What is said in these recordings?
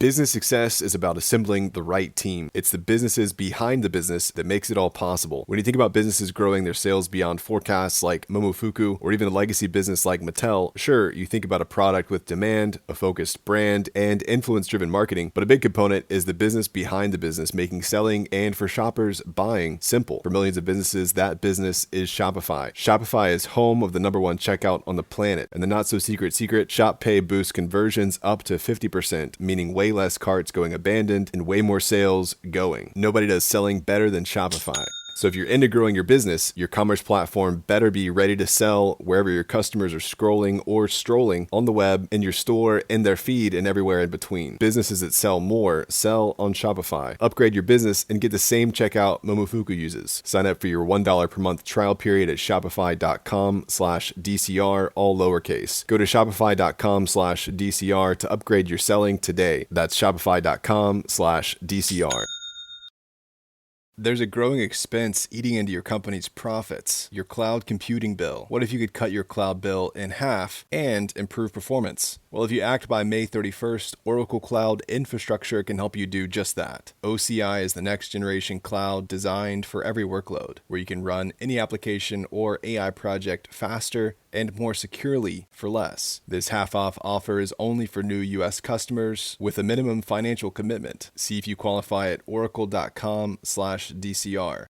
Business success is about assembling the right team. It's the businesses behind the business that makes it all possible. When you think about businesses growing their sales beyond forecasts like Momofuku, or even a legacy business like Mattel, sure, you think about a product with demand, a focused brand, and influence-driven marketing, but a big component is the business behind the business, making selling and for shoppers, buying simple. For millions of businesses, that business is Shopify. Shopify is home of the #1 checkout on the planet, and the not-so-secret Shop Pay boosts conversions up to 50%, meaning way less carts going abandoned and way more sales going. Nobody does selling better than Shopify. So if you're into growing your business, your commerce platform better be ready to sell wherever your customers are scrolling or strolling on the web, in your store, in their feed, and everywhere in between. Businesses that sell more sell on Shopify. Upgrade your business and get the same checkout Momofuku uses. Sign up for your $1 per month trial period at shopify.com/DCR, all lowercase. Go to shopify.com/DCR to upgrade your selling today. That's shopify.com/DCR. There's a growing expense eating into your company's profits, your cloud computing bill. What if you could cut your cloud bill in half and improve performance? Well, if you act by May 31st, Oracle Cloud Infrastructure can help you do just that. OCI is the next generation cloud designed for every workload, where you can run any application or AI project faster and more securely for less. This half-off offer is only for new U.S. customers with a minimum financial commitment. See if you qualify at oracle.com/DCR.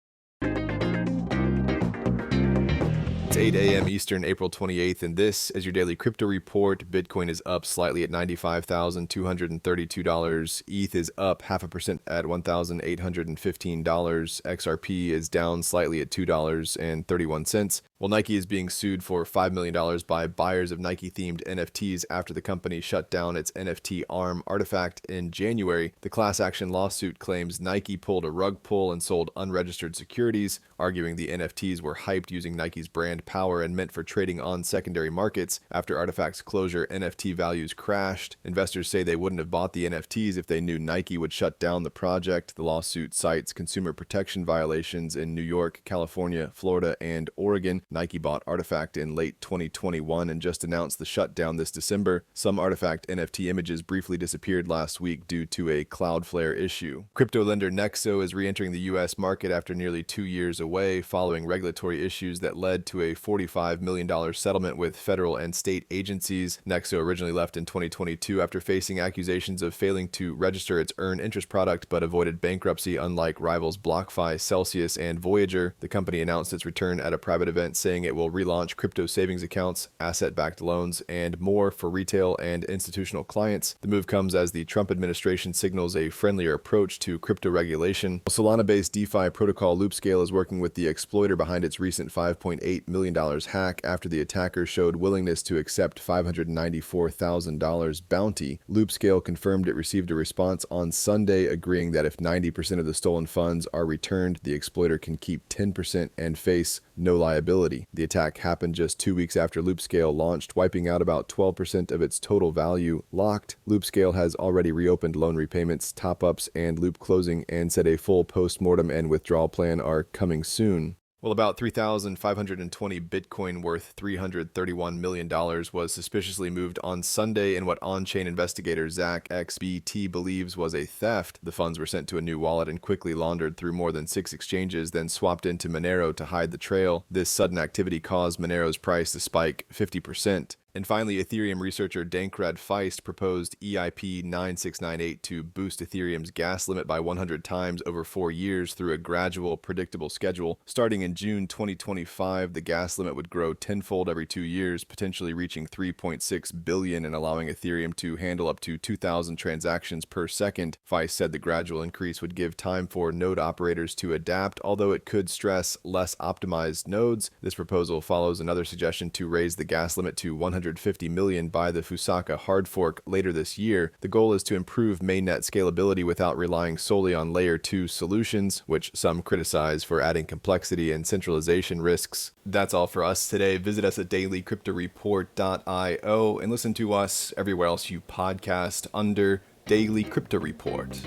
It's 8 a.m. Eastern, April 28th, and this is your daily crypto report. Bitcoin is up slightly at $95,232. ETH is up 0.5% at $1,815. XRP is down slightly at $2.31. Well, Nike is being sued for $5 million by buyers of Nike-themed NFTs after the company shut down its NFT ARM artifact in January. The class action lawsuit claims Nike pulled a rug pull and sold unregistered securities, arguing the NFTs were hyped using Nike's brand power and meant for trading on secondary markets. After Artifact's closure, NFT values crashed. Investors say they wouldn't have bought the NFTs if they knew Nike would shut down the project. The lawsuit cites consumer protection violations in New York, California, Florida, and Oregon. Nike bought Artifact in late 2021 and just announced the shutdown this December. Some Artifact NFT images briefly disappeared last week due to a Cloudflare issue. Crypto lender Nexo is re-entering the U.S. market after nearly 2 years away, following regulatory issues that led to a $45 million settlement with federal and state agencies. Nexo originally left in 2022 after facing accusations of failing to register its earned interest product, but avoided bankruptcy unlike rivals BlockFi, Celsius, and Voyager. The company announced its return at a private event, saying it will relaunch crypto savings accounts, asset-backed loans, and more for retail and institutional clients. The move comes as the Trump administration signals a friendlier approach to crypto regulation. Solana-based DeFi protocol Loopscale is working with the exploiter behind its recent $5.8 million hack after the attacker showed willingness to accept $594,000 bounty. Loopscale confirmed it received a response on Sunday, agreeing that if 90% of the stolen funds are returned, the exploiter can keep 10% and face no liability. The attack happened just 2 weeks after Loopscale launched, wiping out about 12% of its total value locked. Loopscale has already reopened loan repayments, top-ups, and loop closing, and said a full post-mortem and withdrawal plan are coming soon. Well, about 3,520 Bitcoin worth $331 million was suspiciously moved on Sunday in what on-chain investigator Zach XBT believes was a theft. The funds were sent to a new wallet and quickly laundered through more than 6 exchanges, then swapped into Monero to hide the trail. This sudden activity caused Monero's price to spike 50%. And finally, Ethereum researcher Dankrad Feist proposed EIP 9698 to boost Ethereum's gas limit by 100 times over 4 years through a gradual, predictable schedule. Starting in June 2025, the gas limit would grow tenfold every 2 years, potentially reaching 3.6 billion and allowing Ethereum to handle up to 2,000 transactions per second. Feist said the gradual increase would give time for node operators to adapt, although it could stress less optimized nodes. This proposal follows another suggestion to raise the gas limit to 150 million by the Fusaka hard fork later this year. The goal is to improve mainnet scalability without relying solely on layer 2 solutions, which some criticize for adding complexity and centralization risks. That's all for us today. Visit us at dailycryptoreport.io and listen to us everywhere else you podcast under Daily Crypto Report.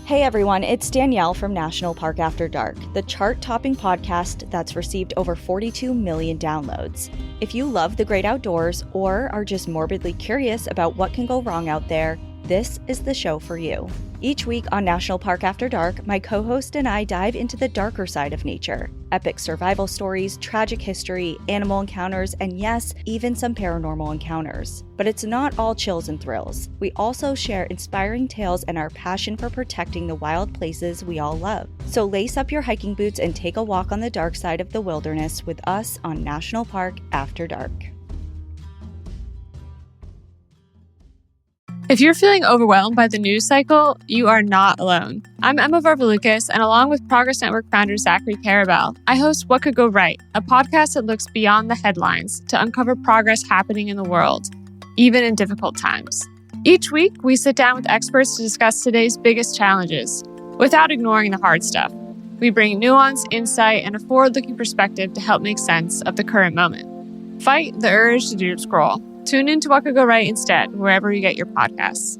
Hey everyone, it's Danielle from National Park After Dark, the chart-topping podcast that's received over 42 million downloads. If you love the great outdoors or are just morbidly curious about what can go wrong out there, this is the show for you. Each week on National Park After Dark, my co-host and I dive into the darker side of nature. Epic survival stories, tragic history, animal encounters, and yes, even some paranormal encounters. But it's not all chills and thrills. We also share inspiring tales and our passion for protecting the wild places we all love. So lace up your hiking boots and take a walk on the dark side of the wilderness with us on National Park After Dark. If you're feeling overwhelmed by the news cycle, you are not alone. I'm Emma Varvaloucas, and along with Progress Network founder Zachary Karabell, I host What Could Go Right, a podcast that looks beyond the headlines to uncover progress happening in the world, even in difficult times. Each week, we sit down with experts to discuss today's biggest challenges, without ignoring the hard stuff. We bring nuance, insight, and a forward-looking perspective to help make sense of the current moment. Fight the urge to doom scroll. Tune in to What Could Go Right instead, wherever you get your podcasts.